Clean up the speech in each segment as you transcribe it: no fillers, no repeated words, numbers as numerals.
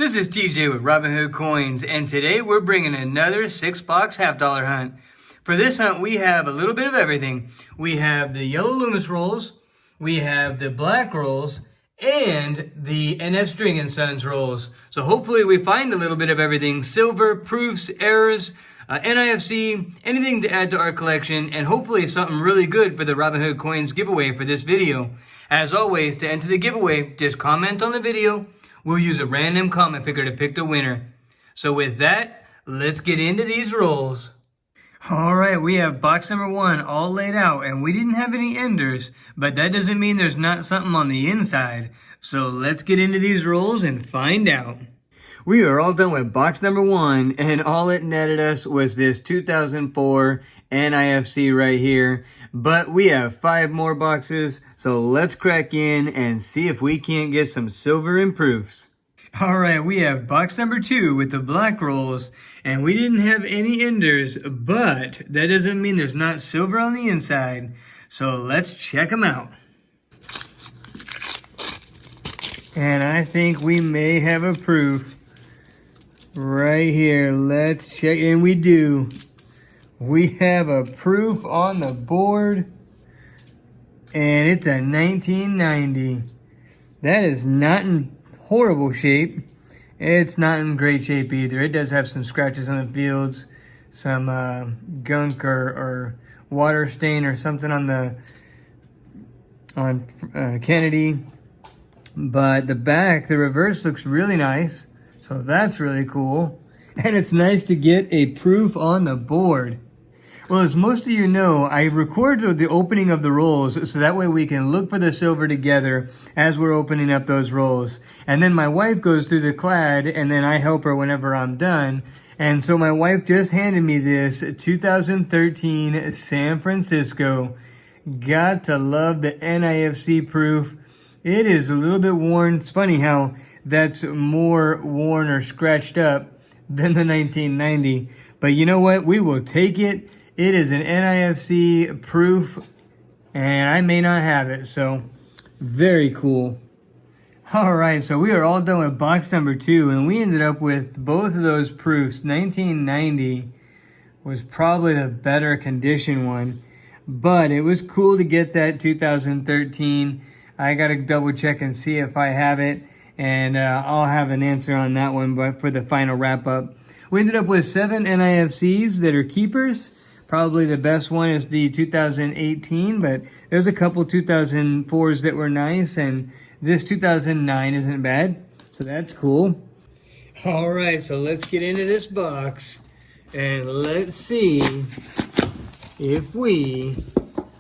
This is TJ with Robinhood Coins, and today we're bringing another 6-box half-dollar hunt. For this hunt, we have a little bit of everything. We have the yellow Loomis rolls, we have the black rolls, and the NF String and Sons rolls. So hopefully we find a little bit of everything: silver, proofs, errors, NIFC, anything to add to our collection, and hopefully something really good for the Robinhood Coins giveaway for this video. As always, to enter the giveaway, just comment on the video. We'll use a random comment picker to pick the winner. So with that, let's get into these rolls. All right, we have box number 1 all laid out, and we didn't have any enders, but that doesn't mean there's not something on the inside. So let's get into these rolls and find out. We are all done with box number 1, and all it netted us was this 2004 NIFC right here. But we have 5 more boxes, so let's crack in and see if we can't get some silver and proofs. All right, we have box number 2 with the black rolls, and we didn't have any enders, but that doesn't mean there's not silver on the inside. So let's check them out. And I think we may have a proof right here. Let's check, and we do. We have a proof on the board, and it's a 1990. That is not in horrible shape. It's not in great shape either. It does have some scratches on the fields, some gunk or water stain or something on Kennedy. But the back, the reverse looks really nice, so that's really cool. And it's nice to get a proof on the board. Well, as most of you know, I record the opening of the rolls so that way we can look for the silver together as we're opening up those rolls. And then my wife goes through the clad, and then I help her whenever I'm done. And so my wife just handed me this 2013 San Francisco. Got to love the NIFC proof. It is a little bit worn. It's funny how that's more worn or scratched up than the 1990. But you know what? We will take it. It is an NIFC proof, and I may not have it, so very cool. All right, so we are all done with box number 2, and we ended up with both of those proofs. 1990 was probably the better condition one, but it was cool to get that 2013. I got to double check and see if I have it, and I'll have an answer on that one, but for the final wrap up. We ended up with 7 NIFCs that are keepers. Probably the best one is the 2018, but there's a couple 2004s that were nice, and this 2009 isn't bad, so that's cool. All right, so let's get into this box, and let's see if we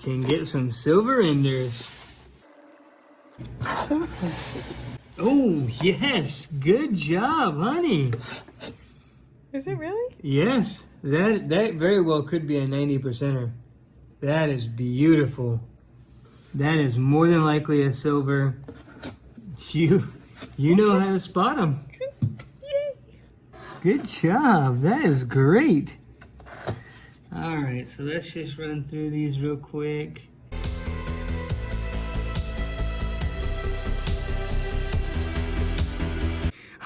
can get some silver enders. Oh, yes, good job, honey. Is it really? Yes, that very well could be a 90%er. That is beautiful. That is more than likely a silver. You know how to spot them. Yay! Good job. That is great. All right, so let's just run through these real quick.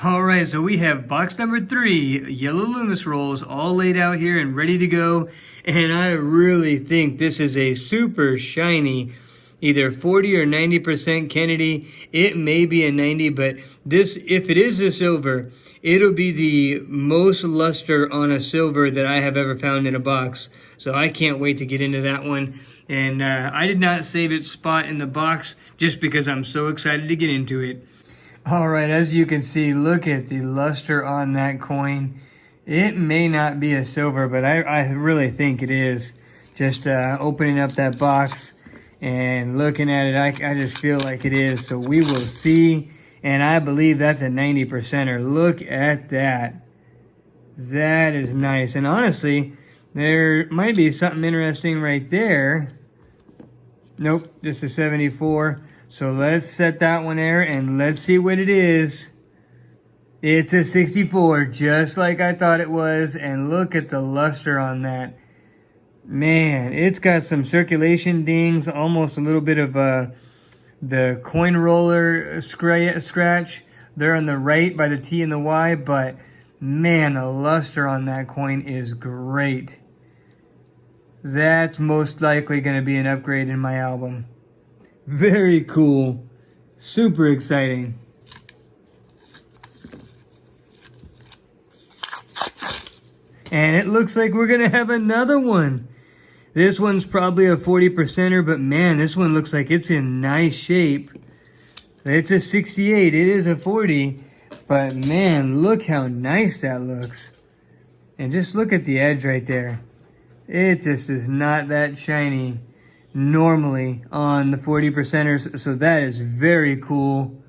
All right, so we have box number 3, yellow Loomis rolls, all laid out here and ready to go. And I really think this is a super shiny, either 40 or 90% Kennedy. It may be a 90, but this, if it is a silver, it'll be the most luster on a silver that I have ever found in a box. So I can't wait to get into that one. And I did not save its spot in the box just because I'm so excited to get into it. All right, as you can see, look at the luster on that coin. It may not be a silver, but I really think it is. Just opening up that box and looking at it, I just feel like it is. So we will see, and I believe that's a 90%er. Look at that. That is nice. And honestly, there might be something interesting right there. Nope, just a 74. So let's set that one there, and let's see what it is. It's a 64, just like I thought it was, and look at the luster on that. Man, it's got some circulation dings, almost a little bit of the coin roller scratch. They're on the right by the T and the Y, but man, the luster on that coin is great. That's most likely going to be an upgrade in my album. Very cool. Super exciting. And it looks like we're going to have another one. This one's probably a 40%er, but man, this one looks like it's in nice shape. It's a 68. It is a 40. But man, look how nice that looks. And just look at the edge right there. It just is not that shiny normally on the 40%ers. So that is very cool.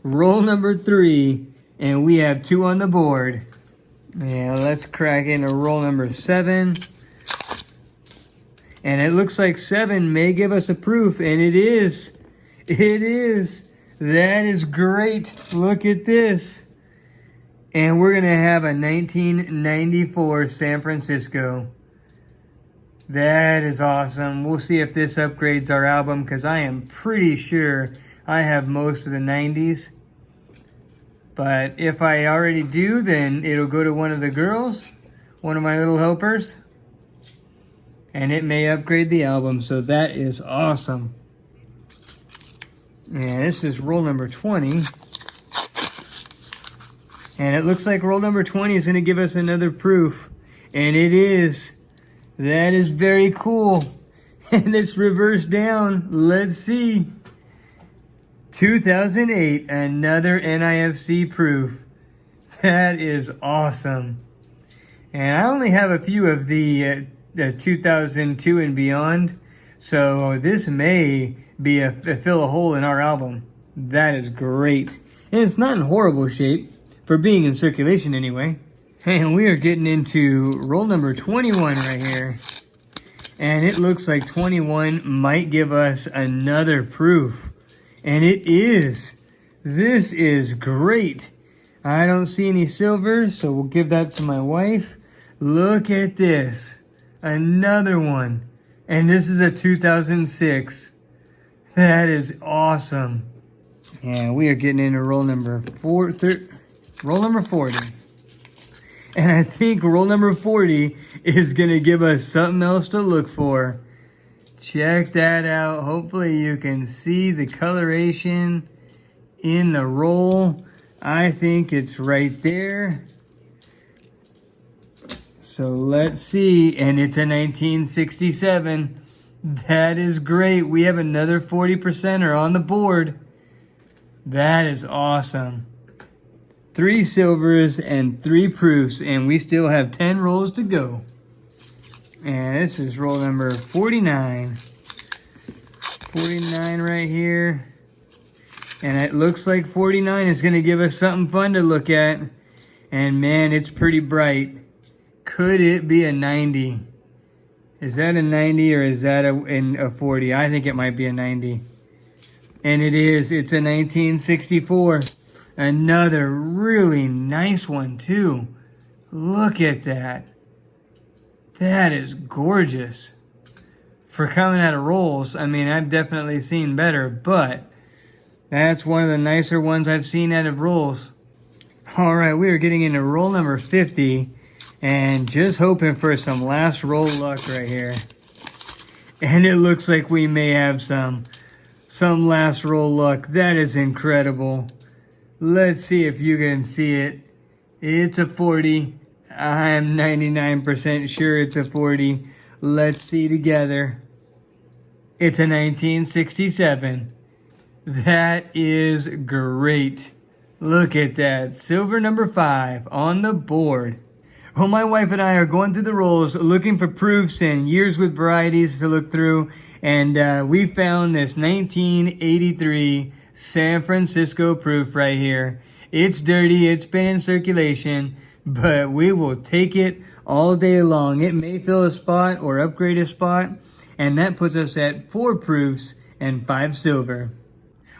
Roll number 3. And we have 2 on the board. Yeah, let's crack into roll number 7. And it looks like 7 may give us a proof, and it is. It is. That is great. Look at this. And we're going to have a 1994 San Francisco. That is awesome. We'll see if this upgrades our album, because I am pretty sure I have most of the 90s. But if I already do, then it'll go to one of the girls, one of my little helpers, and it may upgrade the album. So that is awesome. And this is roll number 20. And it looks like roll number 20 is going to give us another proof. And it is. That is very cool. And it's reversed down. Let's see. 2008, another NIFC proof. That is awesome. And I only have a few of the 2002 and beyond, so this may be fill a hole in our album. That is great. And it's not in horrible shape, for being in circulation anyway. And we are getting into roll number 21 right here. And it looks like 21 might give us another proof. And it is. This is great. I don't see any silver, so we'll give that to my wife. Look at this. Another one. And this is a 2006. That is awesome. And we are getting into roll number 40. And I think roll number 40 is going to give us something else to look for. Check that out. Hopefully you can see the coloration in the roll. I think it's right there. So let's see. And it's a 1967. That is great. We have another 40%er on the board. That is awesome. 3 silvers and 3 proofs, and we still have 10 rolls to go. And this is roll number 49. 49 right here. And it looks like 49 is going to give us something fun to look at. And man, it's pretty bright. Could it be a 90? Is that a 90 or is that a 40? I think it might be a 90. And it is. It's a 1964. Another really nice one too. Look at that. That is gorgeous. For coming out of rolls, I mean, I've definitely seen better, but that's one of the nicer ones I've seen out of rolls. All right, we are getting into roll number 50 and just hoping for some last roll luck right here. And it looks like we may have some last roll luck. That is incredible. Let's see if you can see it. It's a 40. I'm 99% sure it's a 40. Let's see together. It's a 1967. That is great. Look at that. Silver number 5 on the board. Well, my wife and I are going through the rolls looking for proofs and years with varieties to look through. And we found this 1983 San Francisco proof right here. It's dirty. It's been in circulation. But we will take it all day long. It may fill a spot or upgrade a spot. And that puts us at 4 proofs and 5 silver.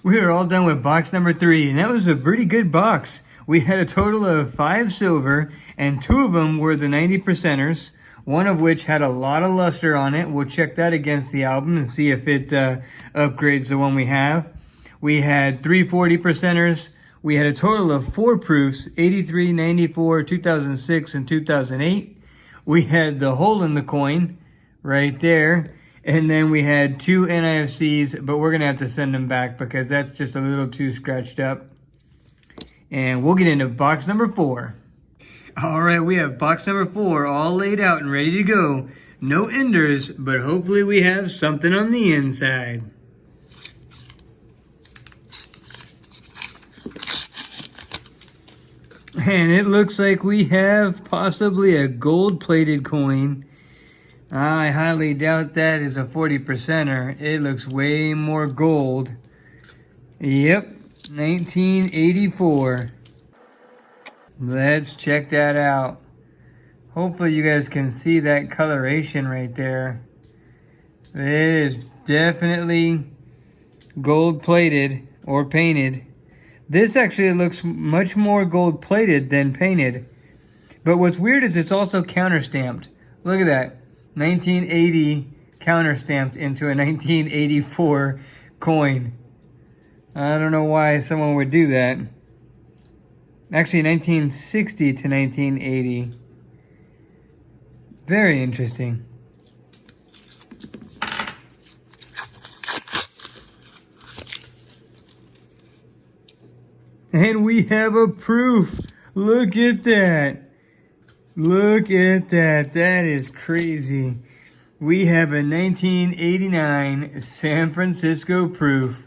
We are all done with box number 3. And that was a pretty good box. We had a total of 5 silver. And 2 of them were the 90%ers. One of which had a lot of luster on it. We'll check that against the album and see if it upgrades the one we have. We had 3 40%ers. We had a total of 4 proofs, 83, 94, 2006, and 2008. We had the hole in the coin right there. And then we had 2 NIFCs, but we're going to have to send them back because that's just a little too scratched up. And we'll get into box number 4. All right, we have box number 4 all laid out and ready to go. No enders, but hopefully we have something on the inside. And it looks like we have possibly a gold-plated coin. I highly doubt that is a 40%er. It looks way more gold. Yep, 1984. Let's check that out. Hopefully you guys can see that coloration right there. It is definitely gold-plated or painted. This actually looks much more gold-plated than painted. But what's weird is it's also counter-stamped. Look at that. 1980 counter-stamped into a 1984 coin. I don't know why someone would do that. Actually, 1960 to 1980. Very interesting. And we have a proof. Look at that. Look at that. That is crazy. We have a 1989 San Francisco proof.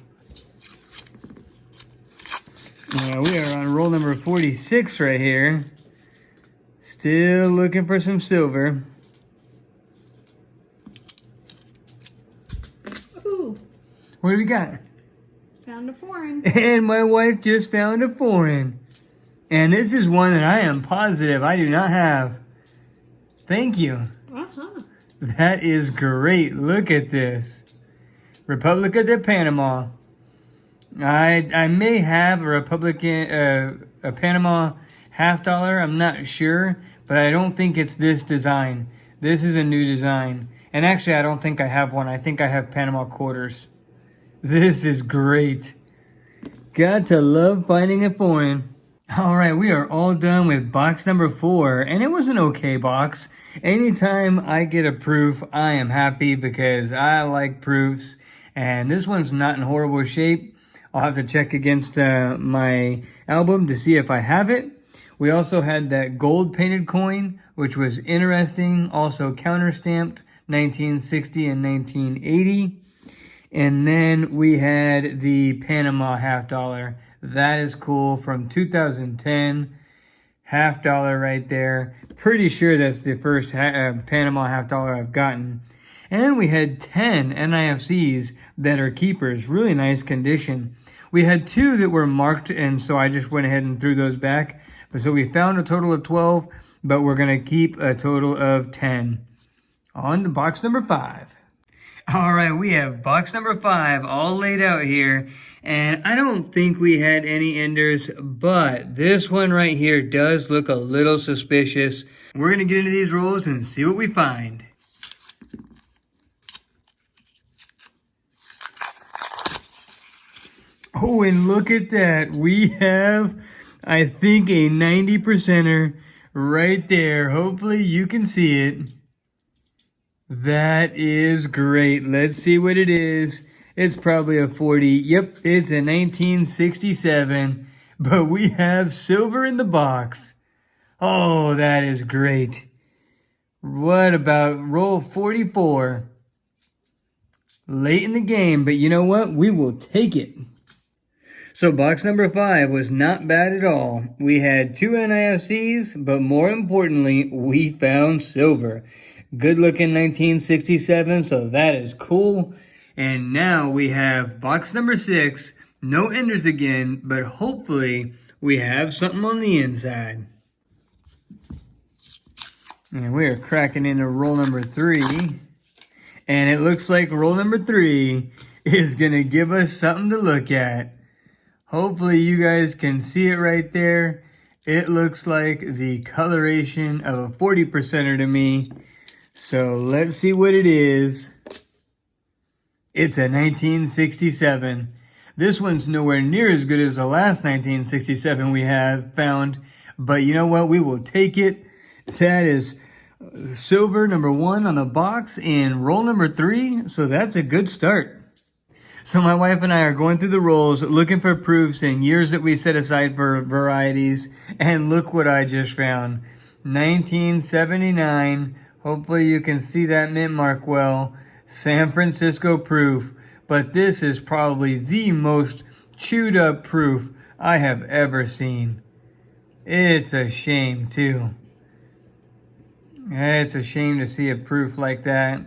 Now we are on roll number 46 right here. Still looking for some silver. Ooh. What do we got? Found a foreign. And my wife just found a foreign. And this is one that I am positive I do not have. Thank you. Uh-huh. That is great. Look at this. República de Panama. I may have a Panama $50. I'm not sure, but I don't think it's this design. This is a new design. And actually, I don't think I have one. I think I have Panama quarters. This is great. Got to love finding a foreign. All right, we are all done with box number 4, and it was an okay box. Anytime I get a proof, I am happy because I like proofs, and this one's not in horrible shape. I'll have to check against my album to see if I have it. We also had that gold painted coin, which was interesting, also counter-stamped, 1960 and 1980. And then we had the Panama $50. That is cool from 2010. $50 right there. Pretty sure that's the first Panama $50 I've gotten. And we had 10 NIFCs that are keepers. Really nice condition. We had 2 that were marked, and so I just went ahead and threw those back. So we found a total of 12, but we're going to keep a total of 10. On to box number 5. All right, we have box number 5 all laid out here. And I don't think we had any enders, but this one right here does look a little suspicious. We're going to get into these rolls and see what we find. Oh, and look at that. We have, I think, a 90%er right there. Hopefully you can see it. That is great. Let's see what it is. It's probably a 40. Yep, it's a 1967. But we have silver in the box. Oh, that is great. What about roll 44? Late in the game, but you know what? We will take it. So box number 5 was not bad at all. We had 2 NIFCs, but more importantly, we found silver. Good looking 1967, so that is cool. And now we have box number 6, no enders again, but hopefully we have something on the inside. And we are cracking into roll number 3. And it looks like roll number 3 is going to give us something to look at. Hopefully you guys can see it right there. It looks like the coloration of a 40%er to me. So let's see what it is. It's a 1967. This one's nowhere near as good as the last 1967 we have found, but you know what? We will take it. That is silver number 1 on the box and roll number 3, so that's a good start. So my wife and I are going through the rolls, looking for proofs and years that we set aside for varieties, and look what I just found. 1979, hopefully you can see that mint mark well, San Francisco proof, but this is probably the most chewed up proof I have ever seen. It's a shame too. It's a shame to see a proof like that.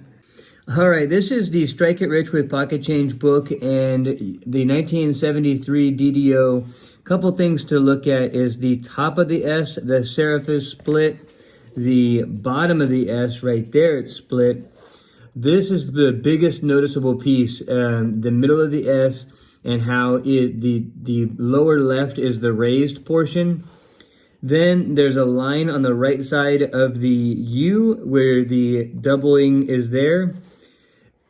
All right, this is the Strike It Rich with Pocket Change book and the 1973 DDO. Couple things to look at is the top of the S, the serif is split. The bottom of the S right there, it's split. This is the biggest noticeable piece, the middle of the S and how the lower left is the raised portion. Then there's a line on the right side of the U where the doubling is there.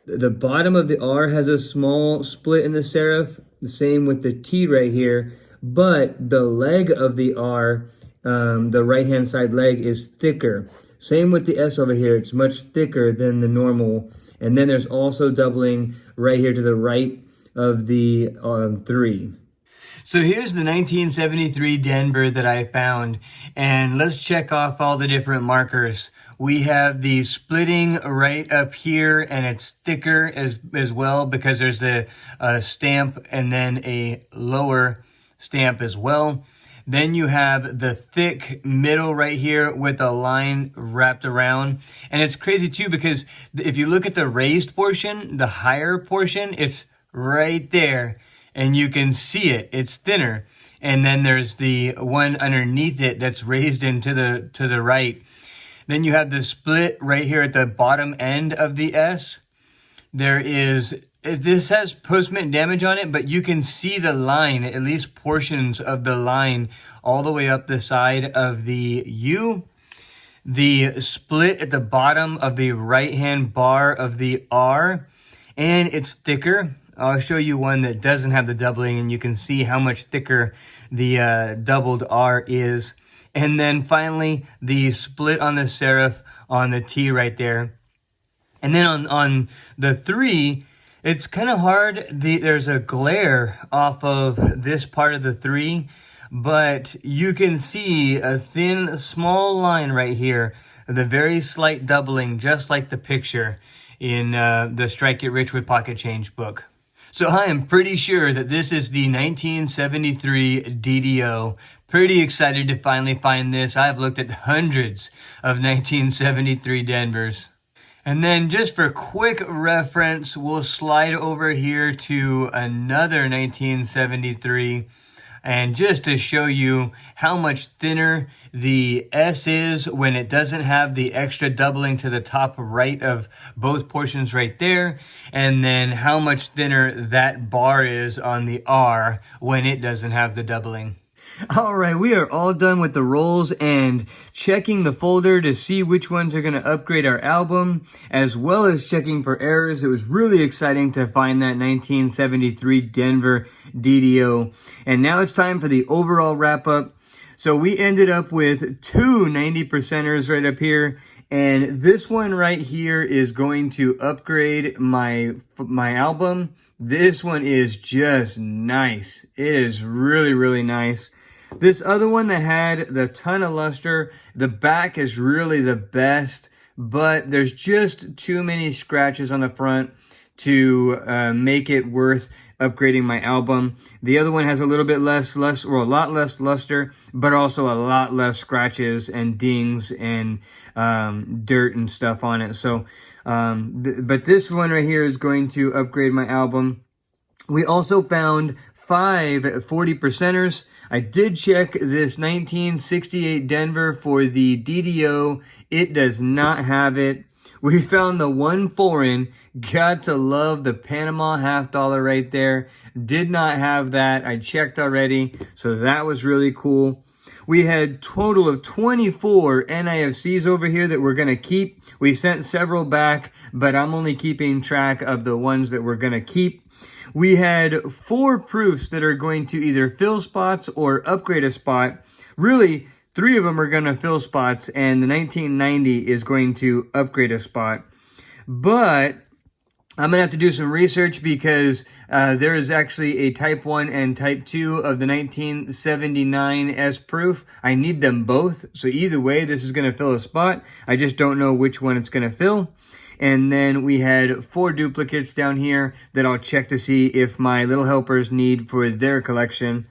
The bottom of the R has a small split in the serif, the same with the T right here, but the leg of the R, the right-hand side leg is thicker. Same with the S over here, it's much thicker than the normal. And then there's also doubling right here to the right of the 3. So here's the 1973 Denver that I found, and let's check off all the different markers. We have the splitting right up here, and it's thicker as well because there's a stamp and then a lower stamp as well. Then you have the thick middle right here with a line wrapped around. And it's crazy too because if you look at the raised portion, the higher portion, it's right there. And you can see it, it's thinner. And then there's the one underneath it that's raised into to the right. Then you have the split right here at the bottom end of the S. This has post-mint damage on it, but you can see the line, at least portions of the line, all the way up the side of the U. The split at the bottom of the right-hand bar of the R, and it's thicker. I'll show you one that doesn't have the doubling, and you can see how much thicker the doubled R is. And then finally, the split on the serif on the T right there. And then on the 3, it's kind of hard. There's a glare off of this part of the 3, but you can see a thin, small line right here, the very slight doubling, just like the picture in the Strike It Rich with Pocket Change book. So I am pretty sure that this is the 1973 DDO. Pretty excited to finally find this. I've looked at hundreds of 1973 Denvers. And then just for quick reference, we'll slide over here to another 1973. And just to show you how much thinner the S is when it doesn't have the extra doubling to the top right of both portions right there. And then how much thinner that bar is on the R when it doesn't have the doubling. All right, we are all done with the rolls and checking the folder to see which ones are going to upgrade our album, as well as checking for errors. It was really exciting to find that 1973 Denver DDO. And now it's time for the overall wrap up. So we ended up with 2 90%ers right up here. And this one right here is going to upgrade my album. This one is just nice. It is really, really nice. This other one that had the ton of luster, the back is really the best, but there's just too many scratches on the front to make it worth upgrading my album. The other one has a little bit less, or a lot less luster, but also a lot less scratches and dings and dirt and stuff on it. So, but this one right here is going to upgrade my album. We also found 5 40%ers. I did check this 1968 Denver for the DDO. It does not have it. We found the one foreign. Got to love the Panama $50 right there. Did not have that. I checked already. So that was really cool. We had total of 24 NIFCs over here that we're going to keep. We sent several back, but I'm only keeping track of the ones that we're going to keep. We had 4 proofs that are going to either fill spots or upgrade a spot. Really, 3 of them are going to fill spots, and the 1990 is going to upgrade a spot. But I'm going to have to do some research because there is actually a Type 1 and Type 2 of the 1979 S proof. I need them both. So either way, this is going to fill a spot. I just don't know which one it's going to fill. And then we had 4 duplicates down here that I'll check to see if my little helpers need for their collection.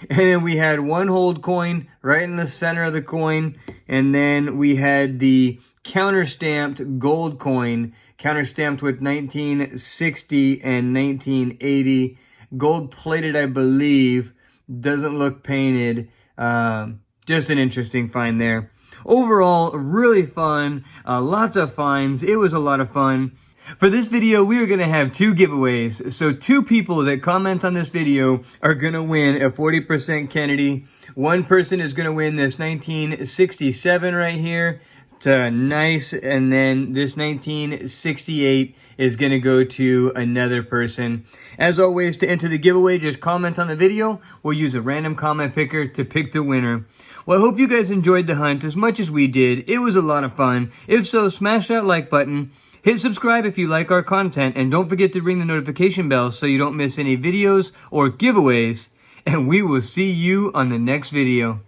And then we had 1 hold coin right in the center of the coin. And then we had the counter-stamped gold coin, counter-stamped with 1960 and 1980. Gold-plated, I believe. Doesn't look painted. Just an interesting find there. Overall, really fun. Lots of finds. It was a lot of fun. For this video, we are going to have 2 giveaways. So 2 people that comment on this video are going to win a 40% Kennedy. 1 person is going to win this 1967 right here. It's nice. And then this 1968 is going to go to another person. As always, to enter the giveaway, just comment on the video. We'll use a random comment picker to pick the winner. Well, I hope you guys enjoyed the hunt as much as we did. It was a lot of fun. If so, smash that like button. Hit subscribe if you like our content. And don't forget to ring the notification bell so you don't miss any videos or giveaways. And we will see you on the next video.